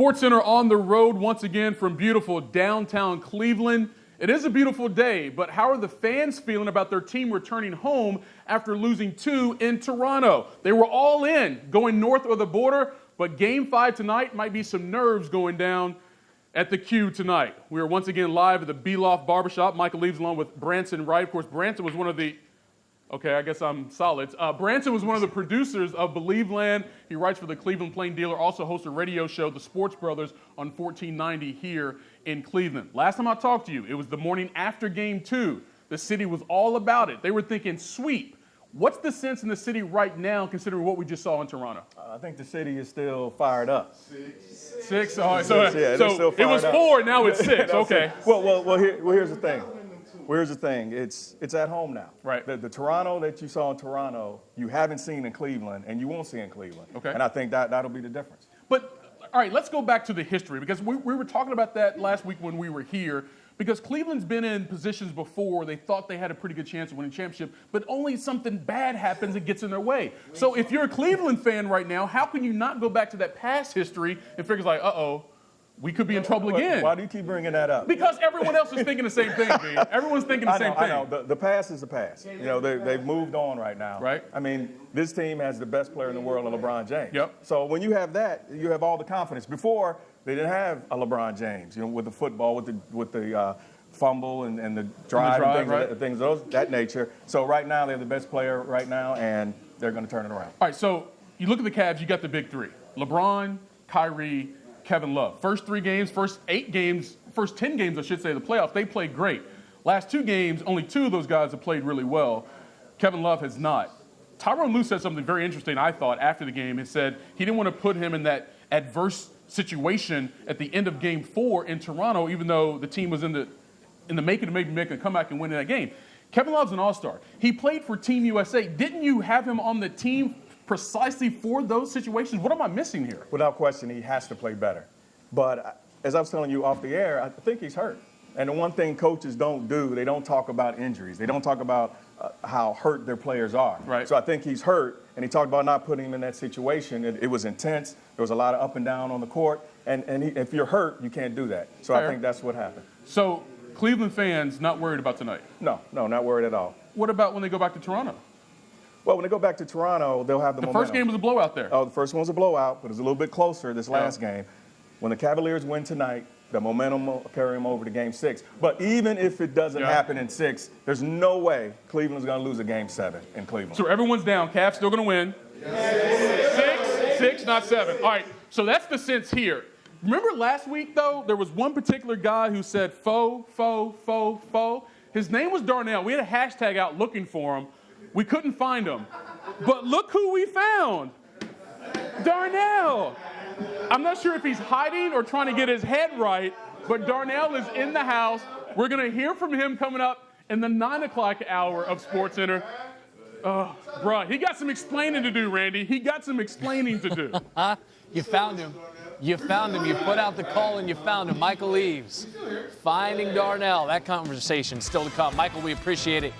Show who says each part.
Speaker 1: SportsCenter on the road once again from beautiful downtown Cleveland. It is a beautiful day, but how are the fans feeling about their team returning home after losing 2 in Toronto? They were all in, going north of the border, but Game 5 tonight might be some nerves going down at the Q tonight. We are once again live at the B-Loft Barbershop. Michael Eaves along with Branson Wright. Of course, Branson was one of the Branson was one of the producers of Believeland. He writes for the Cleveland Plain Dealer, also hosts a radio show, The Sports Brothers, on 1490 here in Cleveland. Last time I talked to you, it was the morning after Game 2. The city was all about it. They were thinking sweep. What's the sense in the city right now, considering what we just saw in Toronto?
Speaker 2: I think the city is still fired up.
Speaker 1: Six? All right, so
Speaker 2: it
Speaker 1: was 4, now it's 6. Okay.
Speaker 2: Well, here's the thing. Here's the thing. It's at home now.
Speaker 1: Right.
Speaker 2: The Toronto that you saw in Toronto, you haven't seen in Cleveland, and you won't see in Cleveland.
Speaker 1: Okay.
Speaker 2: And I think that'll be the difference.
Speaker 1: But, all right, let's go back to the history, because we were talking about that last week when we were here, because Cleveland's been in positions before they thought they had a pretty good chance of winning a championship, but only something bad happens and gets in their way. So if you're a Cleveland fan right now, how can you not go back to that past history and figure like, uh-oh, we could be in trouble again?
Speaker 2: Why do you keep bringing that up?
Speaker 1: Because everyone else is thinking the same thing, B. Everyone's thinking the same thing.
Speaker 2: I know. The past is the past. You know, they've moved on right now.
Speaker 1: Right.
Speaker 2: I mean, this team has the best player in the world, LeBron James.
Speaker 1: Yep.
Speaker 2: So when you have that, you have all the confidence. Before, they didn't have a LeBron James, you know, with the football, with the fumble and the drive and things of that nature. So right now, they're the best player right now, and they're going to turn it around.
Speaker 1: All right, so you look at the Cavs, you got the big three. LeBron, Kyrie, Kevin Love. First 3 games, first 8 games, first 10 games, I should say, the playoffs, they played great. Last 2 games, only 2 of those guys have played really well. Kevin Love has not. Tyronn Lue said something very interesting, I thought, after the game. He said he didn't want to put him in that adverse situation at the end of Game 4 in Toronto, even though the team was in the making to maybe make a comeback and win that game. Kevin Love's an all-star. He played for Team USA. Didn't you have him on the team precisely for those situations? What am I missing here?
Speaker 2: Without question, he has to play better. But as I was telling you off the air, I think he's hurt. And the one thing coaches don't do, they don't talk about injuries. They don't talk about how hurt their players are.
Speaker 1: Right.
Speaker 2: So I think he's hurt, and he talked about not putting him in that situation. It was intense. There was a lot of up and down on the court. And if you're hurt, you can't do that. So
Speaker 1: Fair.
Speaker 2: I think that's what happened.
Speaker 1: So Cleveland fans not worried about tonight?
Speaker 2: No, not worried at all.
Speaker 1: What about when they go back to Toronto?
Speaker 2: Well, when they go back to Toronto, they'll have the momentum.
Speaker 1: First game was a blowout there.
Speaker 2: Oh, the first one was a blowout, but it was a little bit closer this last game. When the Cavaliers win tonight, the momentum will carry them over to Game 6. But even if it doesn't happen in 6, there's no way Cleveland's going to lose a Game 7 in Cleveland.
Speaker 1: So everyone's down. Cavs still going to win. 6, not 7. All right, so that's the sense here. Remember last week, though, there was one particular guy who said faux. His name was Darnell. We had a hashtag out looking for him. We couldn't find him. But look who we found. Darnell. I'm not sure if he's hiding or trying to get his head right, but Darnell is in the house. We're going to hear from him coming up in the 9 o'clock hour of SportsCenter. Bruh, he got some explaining to do, Randy. He got some explaining to do.
Speaker 3: You found him. You found him. You put out the call and you found him. Michael Eaves finding Darnell. That conversation still to come. Michael, we appreciate it.